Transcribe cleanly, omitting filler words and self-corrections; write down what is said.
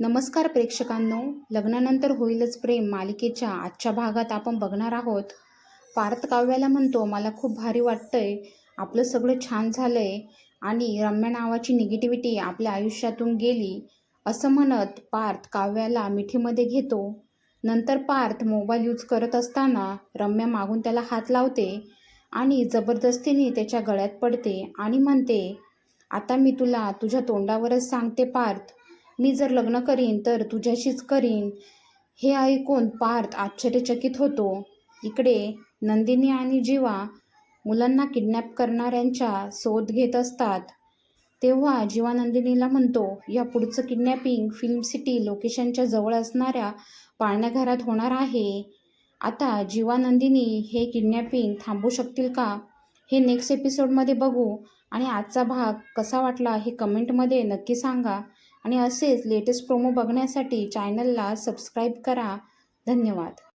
नमस्कार प्रेक्षकांनो, लग्नानंतर होईलच प्रेम मालिकेच्या आजच्या भागात आपण बघणार आहोत. पार्थ काव्याला म्हणतो, मला खूप भारी वाटतंय, आपलं सगळं छान झालंय आणि रम्या नावाची निगेटिव्हिटी आपल्या आयुष्यातून गेली, असं म्हणत पार्थ काव्याला मिठीमध्ये घेतो. नंतर पार्थ मोबाईल यूज करत असताना रम्या मागून त्याला हात लावते आणि जबरदस्तीने त्याच्या गळ्यात पडते आणि म्हणते, आता मी तुला तुझ्या तोंडावरच सांगते पार्थ, मी जर लग्न करीन तर तुझ्याशीच करीन. हे ऐकून पार्थ आश्चर्यचकित होतो. इकडे नंदिनी आणि जीवा मुलांना किडनॅप करणाऱ्यांच्या शोध घेत असतात. तेव्हा जीवा नंदिनीला म्हणतो, या पुढचं किडनॅपिंग फिल्म सिटी लोकेशनच्या जवळ असणाऱ्या पाळण्याघरात होणार आहे. आता जीवा नंदिनी हे किडनॅपिंग थांबवू शकतील का, हे नेक्स्ट एपिसोडमध्ये बघू. आणि आजचा भाग कसा वाटला हे कमेंटमध्ये नक्की सांगा. आणि असेच लेटेस्ट प्रोमो बघण्यासाठी चॅनलला सबस्क्राईब करा. धन्यवाद.